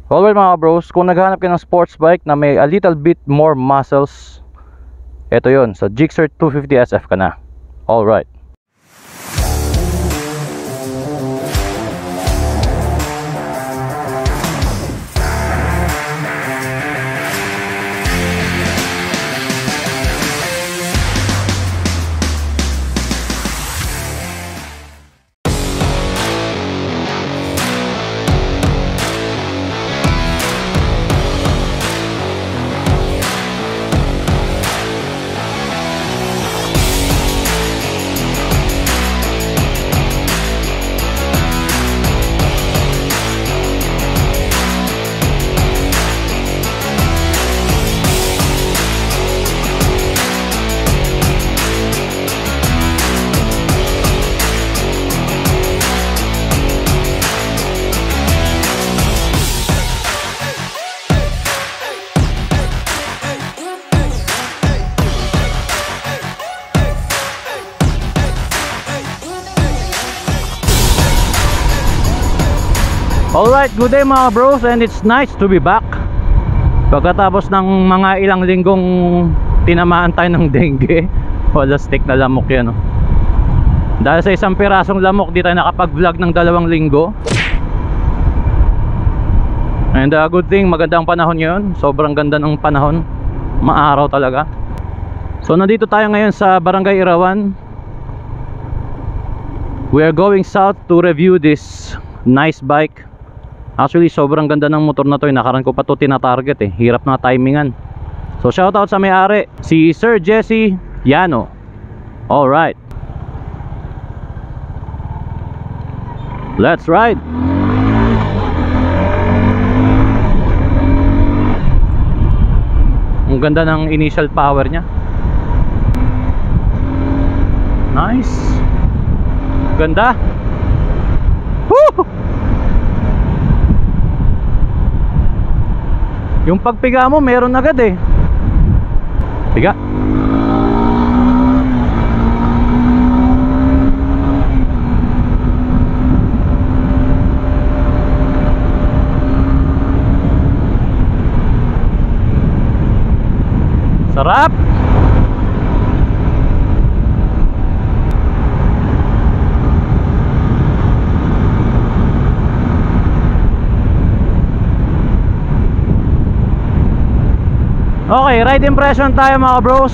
Alright mga bros, kung naghahanap ka ng sports bike na may a little bit more muscles, ito yon, sa Gixxer 250 SF ka na. Alright. Alright, good day mga bros, and it's nice to be back. Pagkatapos ng mga ilang linggong tinamaan tayo ng dengue. Wala stick na lamok yan, oh. Dahil sa isang pirasong lamok, di tayo nakapag-vlog ng 2 linggo. And good thing, magandang panahon yun. Sobrang ganda ng panahon. Maaraw talaga. So nandito tayo ngayon sa Barangay Irawan. We are going south to review this nice bike. Actually, sobrang ganda ng motor na to. Nakaraan ko pa to tina-target eh. Hirap na timingan. So shoutout sa may-ari, si Sir Jesse Yano. Alright, let's ride. Ang ganda ng initial power nya. Nice. Ganda. Woo! Yung pagpiga mo meron agad eh. Piga. Sarap. Okay, ride impression tayo mga bros.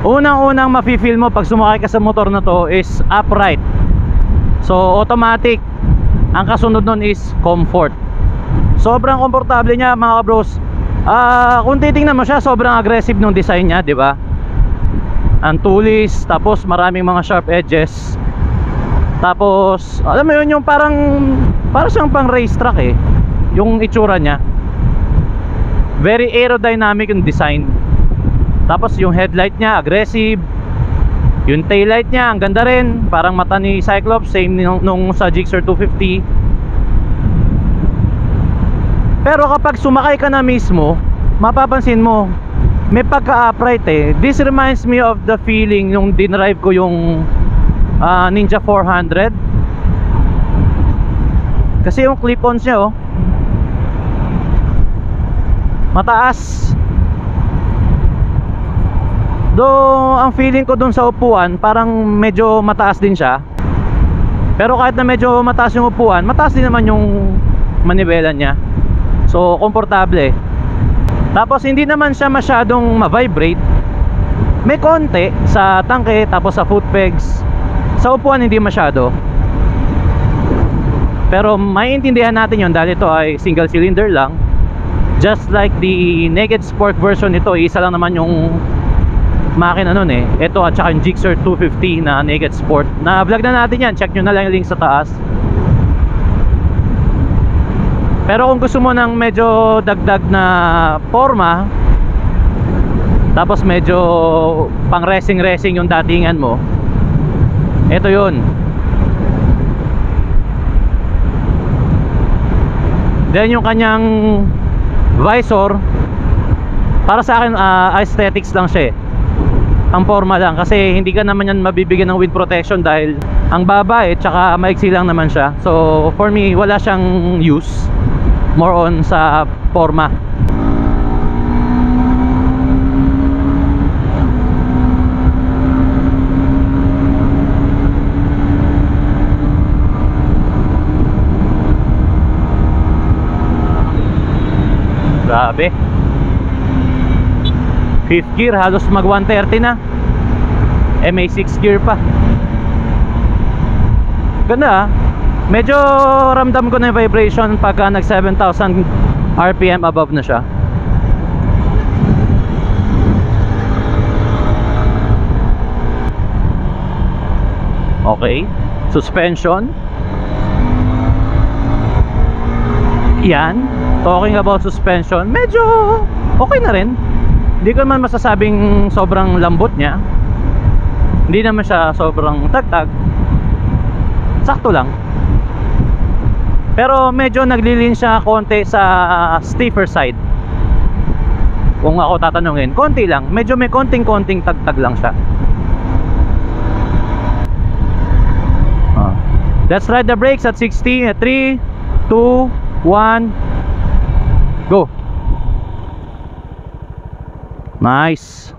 Unang-unang mafe-feel mo pag sumakay ka sa motor na to is upright. So automatic. Ang kasunod nun is comfort. Sobrang komportable niya mga bros. Kung titingnan mo siya, sobrang aggressive nung design niya, di ba? Ang tulis, tapos maraming mga sharp edges. Tapos alam mo yun, yung parang siyang pang racetrack eh, yung itsura niya. Very aerodynamic yung design. Tapos yung headlight niya aggressive. Yung taillight niya ang ganda rin, parang mata ni Cyclops, same nung sa Gixxer 250. Pero kapag sumakay ka na mismo, mapapansin mo may pagka-upright eh. This reminds me of the feeling nung dinrive ko yung Ninja 400. Kasi yung clip-ons niya, oh, mataas. Though ang feeling ko dun sa upuan, parang medyo mataas din siya. Pero kahit na medyo mataas yung upuan, mataas din naman yung manibela niya. So komportable. Tapos hindi naman siya masyadong ma-vibrate. May konti sa tangke, tapos sa foot pegs. Sa upuan hindi masyado. Pero maiintindihan natin yun dahil ito ay single cylinder lang. Just like the Naked Sport version nito, isa lang naman yung makina nun eh. Ito at saka yung Gixxer 250 na Naked Sport. Na vlog na natin yan, check nyo na lang yung link sa taas. Pero kung gusto mo ng medyo dagdag na forma, tapos medyo pang racing yung datingan mo, ito yun. Then yung kanyang visor, para sa akin aesthetics lang siya eh. Ang forma lang, kasi hindi ka naman yan mabibigyan ng wind protection dahil ang baba eh, tsaka maiksi lang naman siya. So for me, wala siyang use. more on sa forma. Grabe, 5th gear, halos mag 130 na. May 6 gear pa. Ganda ah. Medyo ramdam ko na yung vibration pagka nag 7,000 RPM above na siya. Okay, suspension. Yan, talking about suspension, medyo okay na rin. Hindi ko naman masasabing sobrang lambot niya, hindi naman siya sobrang tagtag, sakto lang. Pero medyo naglilin siya konti sa stiffer side. Kung ako tatanungin, konti lang, medyo may konting tagtag lang siya. Let's ride the brakes at 60. 3, 2, 1, go. Nice.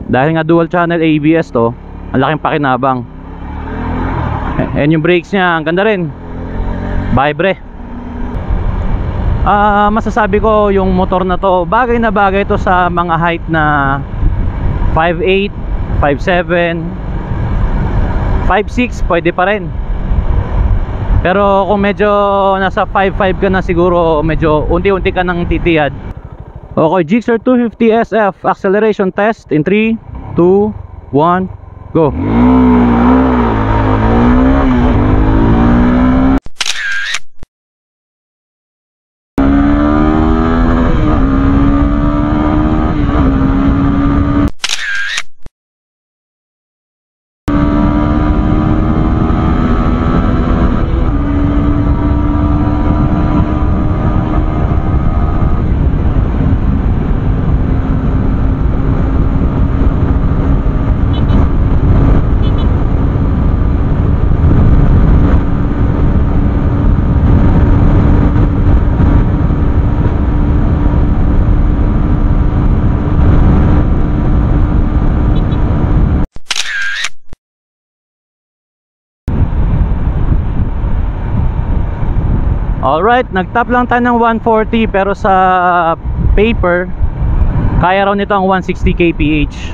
Dahil nga dual channel ABS to, ang laking pakinabang. And yung brakes niya, ang ganda rin, vibre. Masasabi ko yung motor na to, bagay na bagay to sa mga height na 5'8", 5'7", 5'6", pwede pa rin. Pero kung medyo nasa 5'5" ka na, siguro medyo unti-unti ka nang titiyad. Okay, Gixxer 250 SF acceleration test in 3, 2, 1, go. Alright, nagtap lang tayo ng 140, pero sa paper kaya raw nito ang 160 kph.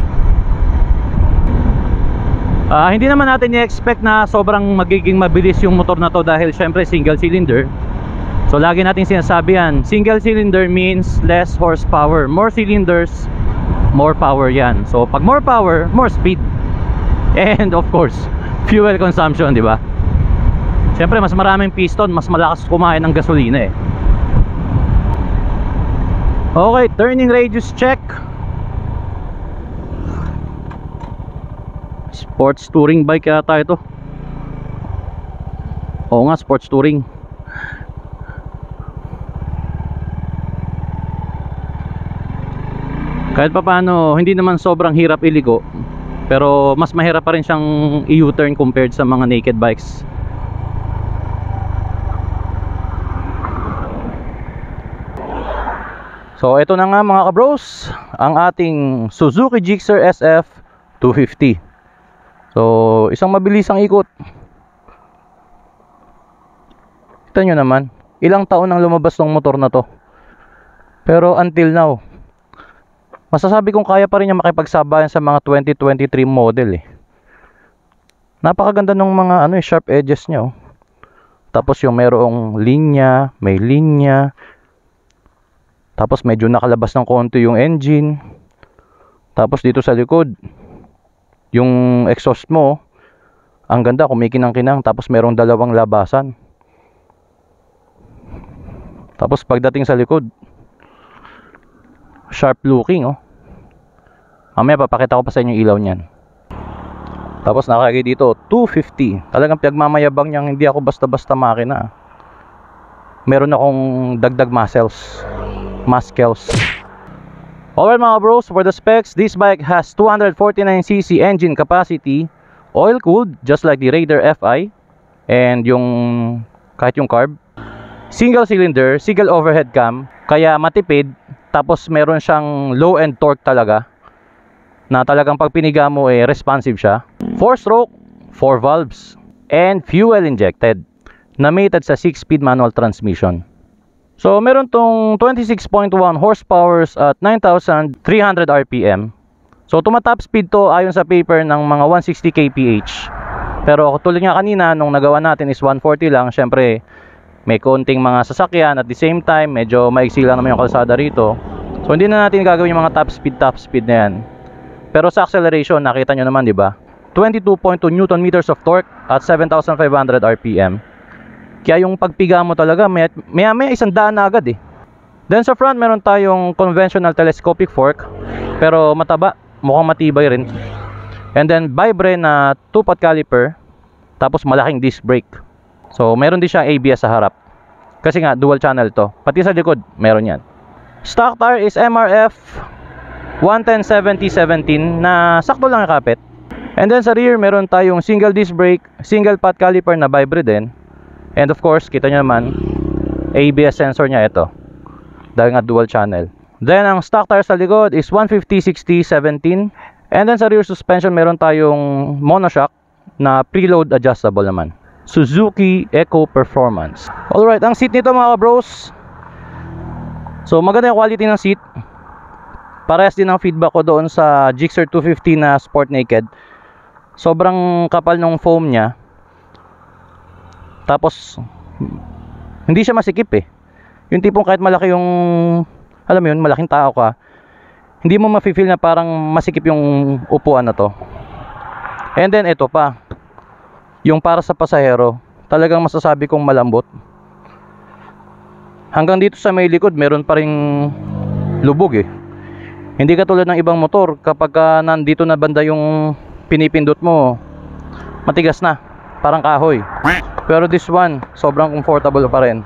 Hindi naman natin i-expect na sobrang magiging mabilis yung motor na to, dahil syempre single cylinder. So lagi natin sinasabi yan, single cylinder means less horsepower. More cylinders, more power yan. So pag more power, more speed, and of course fuel consumption, di ba? Siyempre mas maraming piston, mas malakas kumain ng gasolina eh. Okay, turning radius check. Sports touring bike yata ito. Oo nga, sports touring. Kahit pa paano, hindi naman sobrang hirap iligo, pero mas mahirap pa rin siyang i-U-turn compared sa mga naked bikes. So ito na nga mga kabros, ang ating Suzuki Gixxer SF 250. So isang mabilisang ikot. Kita nyo naman, ilang taon nang lumabas ng motor na to, pero until now masasabi kong kaya pa rin niya makipagsabayan sa mga 2023 model eh. Napakaganda ng mga sharp edges niya oh. Tapos yung merong linya, may linya. Tapos medyo nakalabas ng konti yung engine. Tapos dito sa likod, yung exhaust mo, ang ganda, kumikinang-kinang. Tapos merong dalawang labasan. Tapos pagdating sa likod, sharp looking oh. Mamaya papakita ko pa sa inyo yung ilaw niyan. Tapos nakalagay dito 250. Talagang pinagmamayabang niyang hindi ako basta-basta makina. Meron akong dagdag muscles. Alright mga bros, for the specs, this bike has 249cc engine capacity, oil cooled just like the Raider FI, and yung kahit yung carb. single cylinder, single overhead cam, kaya matipid. Tapos meron siyang low end torque talaga, na talagang pag piniga mo responsive siya. 4-stroke, 4 valves, and fuel injected, na mated sa 6-speed manual transmission. So meron tong 26.1 horsepower at 9,300 RPM. So tumatop speed to ayon sa paper ng mga 160 kph. Pero tulad nga kanina nung nagawa natin is 140 lang. Syempre may konting mga sasakyan, at the same time medyo maiksi lang naman yung kalsada rito. So hindi na natin gagawin yung mga top speed na yan. Pero sa acceleration nakita nyo naman, di ba? 22.2 Newton meters of torque at 7,500 RPM. Kaya yung pagpiga mo talaga may 100 na agad eh. Then sa front meron tayong conventional telescopic fork, pero mataba, mukhang matibay rin. And then Vibre na 2-pot caliper, tapos malaking disc brake. So meron din siya ABS sa harap, kasi nga dual channel to. Pati sa likod meron yan. Stock tire is MRF 110/70/17 na sakto lang nakapit. And then sa rear meron tayong single disc brake, single pot caliper na Vibre din. And of course kita nyo naman ABS sensor nya ito, dahil nga dual channel. Then ang stock tire sa likod is 150/60/17. And then sa rear suspension meron tayong monoshock na preload adjustable naman. Suzuki Eco Performance. Alright, ang seat nito mga bros, so maganda yung quality ng seat. Parehas din ang feedback ko doon sa Gixxer 250 na Sport Naked. Sobrang kapal ng foam nya. Tapos hindi siya masikip eh. Yung tipong kahit malaki yung, alam mo yun, malaking tao ka, hindi mo mafe-feel na parang masikip yung upuan na to. And then ito pa, yung para sa pasahero, talagang masasabi kong malambot. Hanggang dito sa may likod meron pa ring lubog eh. Hindi katulad ng ibang motor, kapag nandito na banda yung pinipindot mo, matigas na, parang kahoy. Pero this one, sobrang comfortable pa rin.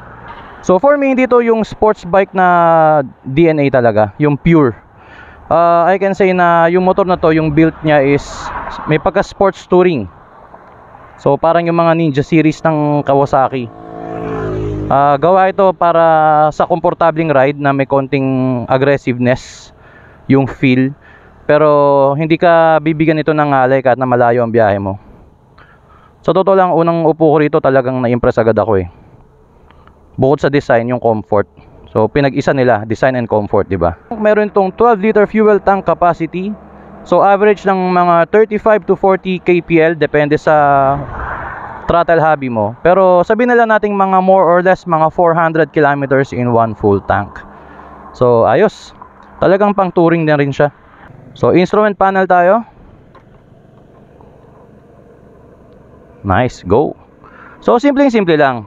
So for me, dito yung sports bike na DNA talaga, yung pure. I can say na yung motor na to, yung build niya is may pagka sports touring. So parang yung mga Ninja series ng Kawasaki. Gawa ito para sa komportabling ride na may konting aggressiveness yung feel, pero hindi ka bibigyan ito ng alay kahit na malayo ang biyahe mo. So totoo lang, unang upo ko rito talagang na-impress agad ako eh. Bukod sa design, yung comfort. So pinag-isa nila, design and comfort, di ba? Meron itong 12-liter fuel tank capacity. So average ng mga 35 to 40 kpl depende sa throttle hobby mo. Pero sabihin na lang natin mga more or less mga 400 kilometers in one full tank. So ayos. Talagang pang touring na rin siya. So instrument panel tayo. Nice, go. So simple lang.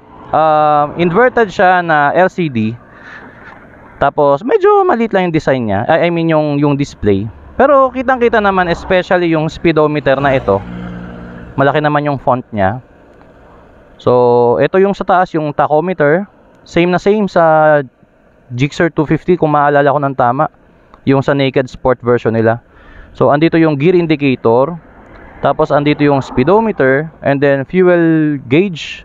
Inverted siya na LCD. Tapos medyo maliit lang yung design niya. I mean yung display. Pero kitang-kita naman, especially yung speedometer na ito. Malaki naman yung font niya. So ito yung sa taas, yung tachometer. Same na same sa Gixxer 250 kung maalala ko ng tama. Yung sa Naked Sport version nila. So andito yung gear indicator. Tapos andito yung speedometer. And then fuel gauge.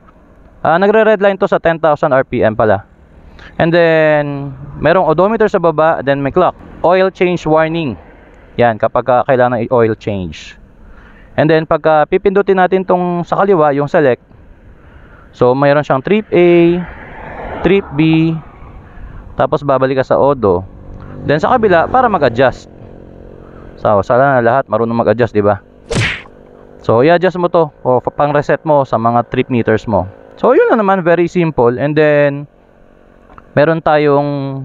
Nagre-redline to sa 10,000 RPM pala. And then merong odometer sa baba, then may clock. Oil change warning. Yan, kapag kailangan ng oil change. And then pagka pipindutin natin tong sa kaliwa, yung select. So mayroon siyang trip A, trip B, tapos babalik ka sa odo. Then sa kabila para mag-adjust. So sana na lahat marunong mag-adjust, di ba? So i-adjust mo to o pang reset mo sa mga trip meters mo. So yun na naman, very simple. And then meron tayong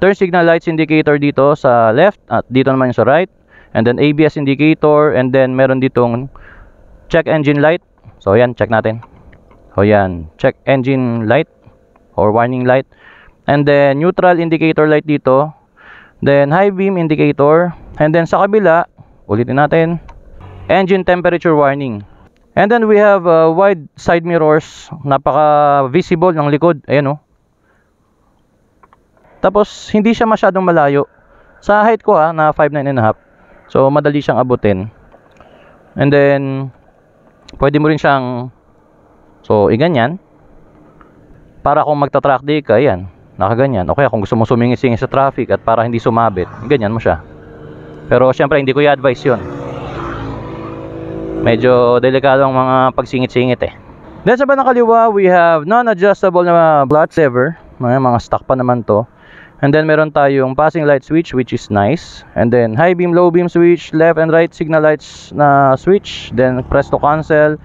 turn signal lights indicator dito sa left at dito naman sa right. And then ABS indicator, and then meron ditong check engine light. So yan, check natin. So yan, check engine light or warning light. And then neutral indicator light dito. Then high beam indicator. And then sa kabila, ulitin natin, engine temperature warning. And then we have wide side mirrors, napaka visible ng likod, ayan oh. Tapos hindi siya masyadong malayo. Sa height ko na 5'9.5". So madali siyang abutin. And then pwede mo rin siyang, so iganyan. para kung magta-track day ka, yan, nakaganyan. O kaya kung gusto mo sumingit-singit sa traffic at para hindi sumabit, ganyan mo siya. Pero syempre hindi ko i-advise yun. Medyo delikado ang mga pagsingit-singit eh. Then sa bandang kaliwa, we have non-adjustable na clutch lever. Mga stock pa naman to. And then meron tayong passing light switch, which is nice. And then high beam, low beam switch, left and right signal lights na switch. Then press to cancel.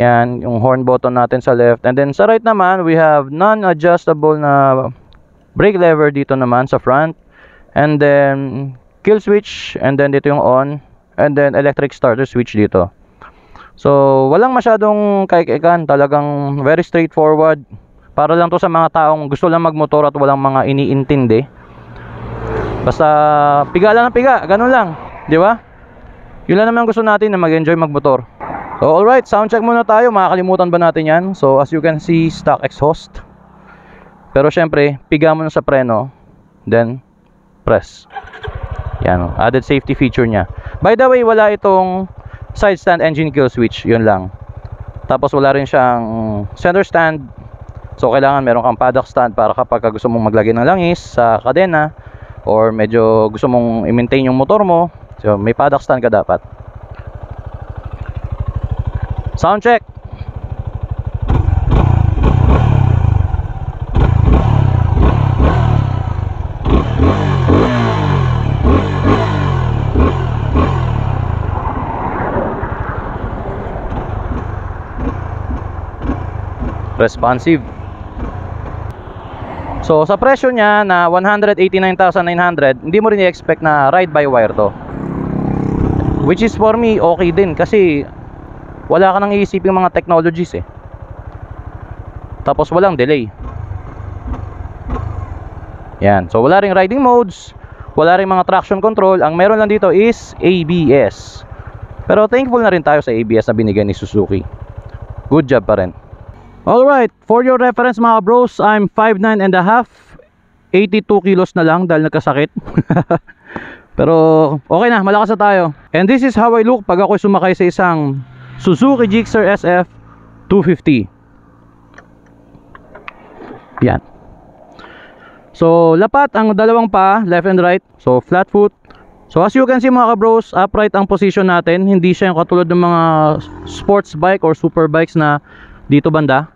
Yan, yung horn button natin sa left. And then sa right naman, we have non-adjustable na brake lever dito naman sa front. And then kill switch. And then dito yung on. And then electric starter switch dito. So walang masyadong kaikikan. Talagang very straightforward. Para lang to sa mga taong gusto lang magmotor at walang mga iniintindi. Basta piga lang ng piga, ganun lang, di ba? Yun lang naman gusto natin, na mag-enjoy magmotor. So alright, sound check muna tayo. Makakalimutan ba natin yan? So as you can see, stock exhaust. Pero syempre, piga mo na sa preno, then press. Yan, added safety feature nya. By the way, wala itong side stand engine kill switch, yun lang. Tapos wala rin siyang center stand. So kailangan meron kang paddock stand para kapag gusto mong maglagay ng langis sa kadena or medyo gusto mong i-maintain yung motor mo, so may paddock stand ka dapat. Sound check. Responsive. So sa presyo niya na 189,900, hindi mo rin i-expect na ride by wire to. Which is for me okay din kasi wala ka nang iisipin mga technologies eh. Tapos walang delay. Yan. So wala ring riding modes, wala ring mga traction control. Ang meron lang dito is ABS. Pero thankful na rin tayo sa ABS na binigay ni Suzuki. Good job pa rin. Alright, for your reference mga bros, I'm 5'9 and a half, 82 kilos na lang dahil nagkasakit. Pero okay na, malakas na tayo. And this is how I look pag ako sumakay sa isang Suzuki Gixxer SF 250. Yan. So lapat ang dalawang pa, left and right. So flat foot. So as you can see mga bros, upright ang position natin. Hindi siya yung katulad ng mga sports bike or super bikes na dito banda.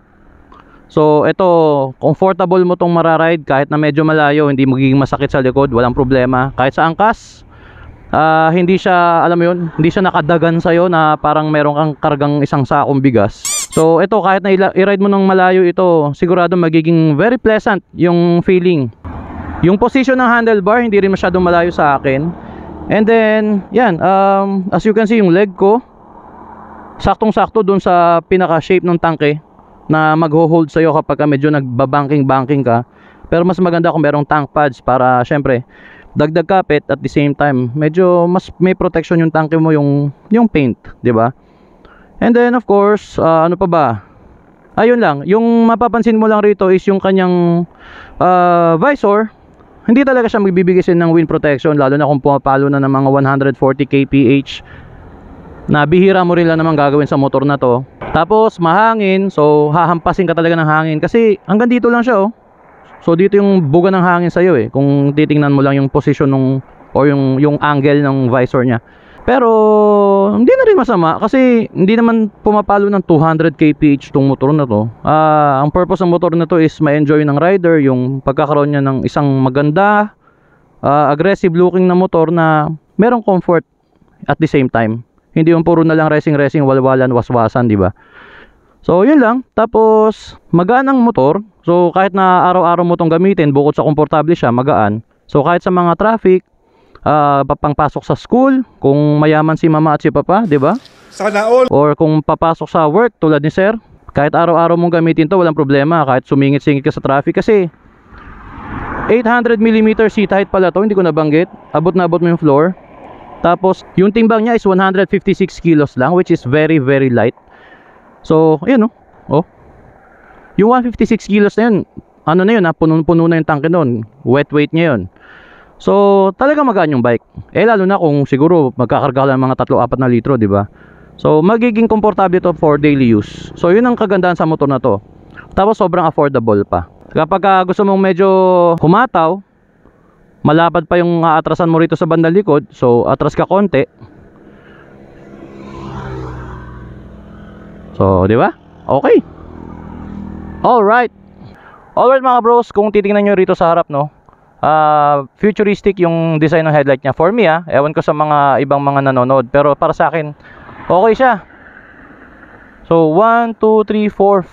So ito, comfortable mo tong mararide kahit na medyo malayo, hindi magiging masakit sa likod, walang problema. Kahit sa angkas, hindi siya, alam mo yun, hindi siya nakadagan sa'yo na parang meron kang kargang isang sakong bigas. So ito, kahit na i-ride mo ng malayo ito, sigurado magiging very pleasant yung feeling. Yung position ng handlebar, hindi rin masyadong malayo sa akin. And then, yan, as you can see, yung leg ko saktong-sakto dun sa pinaka-shape ng tangke na magho-hold sa'yo kapag medyo nagbabanking-banking ka. Pero mas maganda kung merong tank pads para syempre dagdag kapit at the same time medyo mas may protection yung tangke mo, yung paint, di ba? And then of course, ano pa ba? Ayun lang, yung mapapansin mo lang rito is yung kanyang visor. Hindi talaga siya magbibigay ng wind protection, lalo na kung pumapalo na ng mga 140 kph. Na bihira mo rin lang naman gagawin sa motor na to. Tapos mahangin, so hahampasin ka talaga ng hangin kasi hanggang dito lang siya oh. So dito yung buga ng hangin sa iyo eh, kung titingnan mo lang yung position nung o yung angle ng visor niya. Pero hindi na rin masama kasi hindi naman pumapalo ng 200 kph tong motor na to. Ang purpose ng motor na to is ma-enjoy ng rider yung pagkakaroon niya ng isang maganda, aggressive looking na motor na merong comfort at the same time. Hindi yung puro na lang racing, walwalan, waswasan, di ba? So, yun lang. Tapos, magaan ang motor. So, kahit na araw-araw mo itong gamitin, bukod sa komportable siya, magaan. So, kahit sa mga traffic, pangpasok sa school, kung mayaman si mama at si papa, di ba? Sana all. Or kung papasok sa work, tulad ni sir, kahit araw-araw mong gamitin to, walang problema. Kahit sumingit-singit ka sa traffic. Kasi, 800mm seat height pala to, hindi ko nabanggit. Abot na abot mo yung floor. Tapos, yung timbang niya is 156 kilos lang, which is very, very light. So, ayun oh. Yung 156 kilos na yun, ano na yun, puno-puno na yung tanke nun. Wet weight niya yun. So, talaga magaan yung bike. Lalo na kung siguro magkakarga lang mga 3-4 na litro, di ba? So, magiging komportable ito for daily use. So, yun ang kagandahan sa motor na to. Tapos sobrang affordable pa. Kapag gusto mong medyo humataw, malapad pa yung aatrasan mo rito sa bandang likod, so atras ka konti. So, di ba? Okay. Alright mga bros, kung titingnan nyo rito sa harap, no, futuristic yung design ng headlight niya. For me, ewan ko sa mga ibang mga nanonood, pero para sa akin, okay siya. So 1, 2, 3, 4,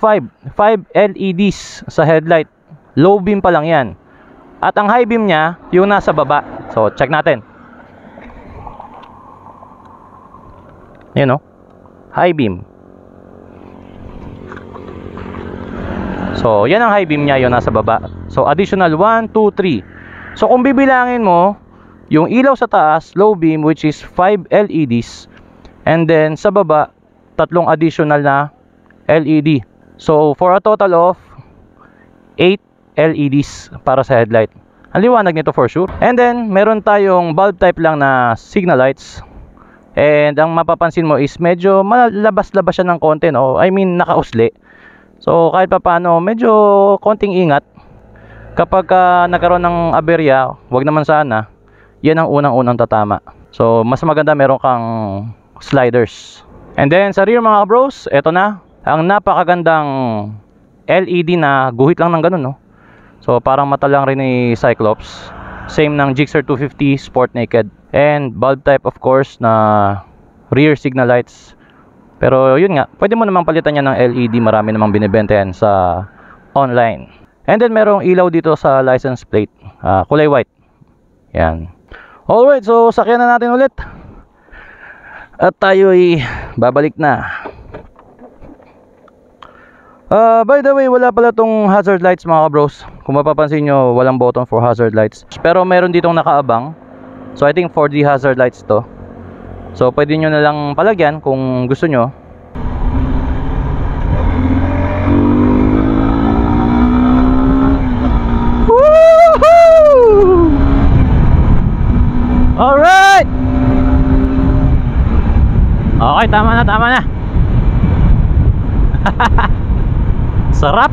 5 LEDs sa headlight. Low beam pa lang yan. At ang high beam niya, yung nasa baba. So check natin. Yun, no, high beam. So yan ang high beam niya, yung nasa baba. So additional 1, 2, 3. So kung bibilangin mo, yung ilaw sa taas, low beam, which is 5 LEDs. And then sa baba, 3 additional na LED. So for a total of 8 LEDs para sa headlight. Ang liwanag nito for sure. And then meron tayong bulb type lang na signal lights. And ang mapapansin mo is medyo malabas-labas siya ng konti, no? I mean nakausli. So kahit pa paano, medyo konting ingat. Kapag nagkaroon ng aberya, wag naman sana, yan ang unang-unang tatama. So mas maganda meron kang sliders. And then sa rear mga bros, eto na ang napakagandang LED na guhit lang ng ganun, no? So parang mata lang rin ni Cyclops. Same ng Gixxer 250 Sport Naked. And bulb type of course na rear signal lights. Pero yun nga, pwede mo namang palitan yan ng LED. Marami namang binibenta yan sa online. And then merong ilaw dito sa license plate, kulay white. Yan. Alright, so sakyan na natin ulit. At tayo'y babalik na. By the way, wala pala tong hazard lights mga bros. Kung mapapansin nyo, walang button for hazard lights. Pero meron ditong nakaabang. So I think 4D hazard lights to. So pwede nyo na lang palagyan kung gusto nyo. Woohoo! Alright! Okay, tama na. Sarap.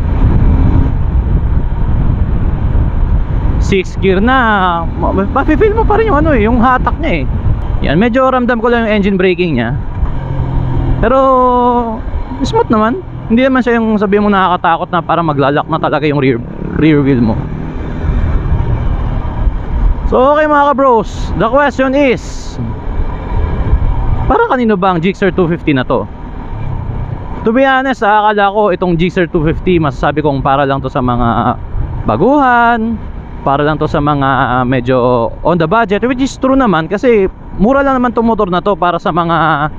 6 gear na. Mafe-feel mo pa rin yung yung hatak niya Yan, medyo ramdam ko lang yung engine braking niya. Pero smooth naman. Hindi naman siya yung sabi mo nakakatakot na para maglalak na talaga yung rear wheel mo. So okay mga ka-bros, the question is, para kanino ba ang Gixxer 250 na to? To be honest, akala ko itong Gixxer 250 masasabi kong para lang to sa mga baguhan, para lang to sa mga medyo on the budget, which is true naman kasi mura lang naman itong motor na to para sa mga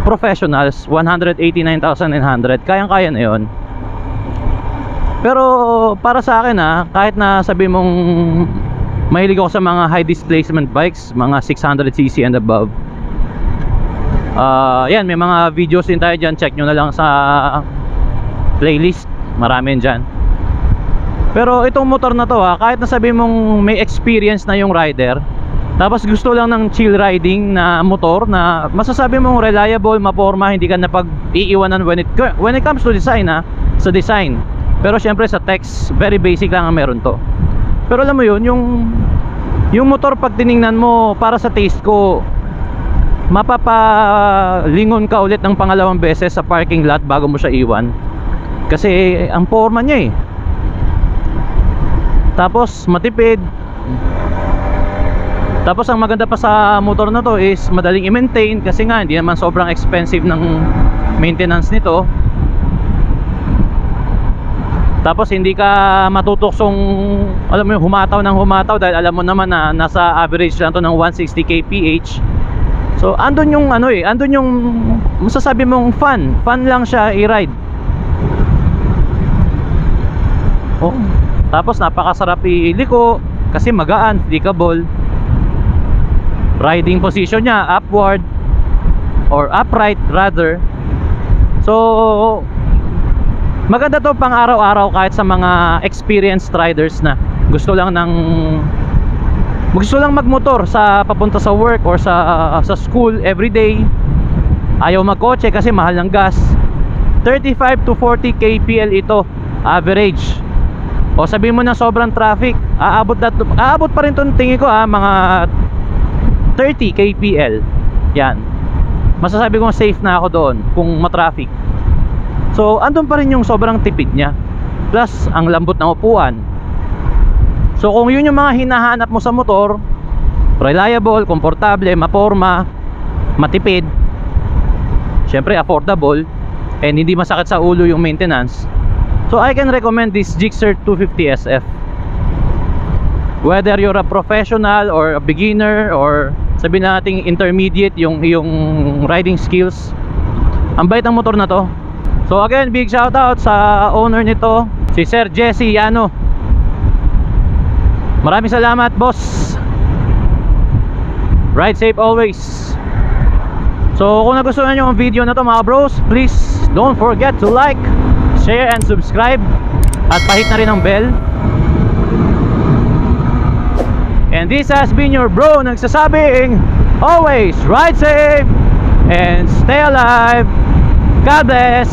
professionals. 189,900, kayang-kaya na yun. Pero para sa akin kahit na sabi mong mahilig ako sa mga high displacement bikes, mga 600cc and above, yan, may mga videos din tayo dyan. Check nyo na lang sa playlist, marami dyan. Pero itong motor na to kahit na sabi mong may experience na yung rider, tapos gusto lang ng chill riding na motor na masasabi mong reliable, maporma, hindi ka na pag-iiwanan when it comes to design sa design. Pero syempre sa text, very basic lang ang meron to. Pero alam mo yun, yung motor pag tiningnan mo, para sa taste ko, mapapalingon ka ulit ng pangalawang beses sa parking lot bago mo siya iwan. Kasi ang forma niya tapos matipid. Tapos ang maganda pa sa motor na to is madaling i-maintain kasi nga hindi naman sobrang expensive ng maintenance nito. Tapos hindi ka matutuksong, alam mo yung humataw ng humataw, dahil alam mo naman na nasa average lang to ng 160 kph. So andun yung andun yung masasabi mong fun lang siya i-ride. Tapos napakasarap iliko kasi magaan, flickable. Riding position niya upward or upright rather. So maganda to pang araw-araw kahit sa mga experienced riders na gusto lang magmotor sa papunta sa work or sa school everyday. Ayaw magkotse kasi mahal ng gas. 35 to 40 kpl ito average. O sabihin mo na sobrang traffic, aabot pa rin itong tingin ko mga 30 kpl. Yan, masasabi ko safe na ako doon kung matraffic. So andun pa rin yung sobrang tipid niya, plus ang lambot ng upuan. So kung yun yung mga hinahanap mo sa motor, reliable, komportable, maporma, matipid, syempre affordable, and hindi masakit sa ulo yung maintenance, so I can recommend this Gixxer 250 SF. Whether you're a professional or a beginner, or sabihin nating intermediate yung iyong riding skills, ang bait ng motor na to. So again, big shout out sa owner nito, si Sir Jesse Yano. Maraming salamat, boss. Ride safe always. So kung nagustuhan nyo ang video na to mga bros, please don't forget to like, share, and subscribe. At pahit na rin ang bell. And this has been your bro nagsasabing, always ride safe and stay alive. God bless.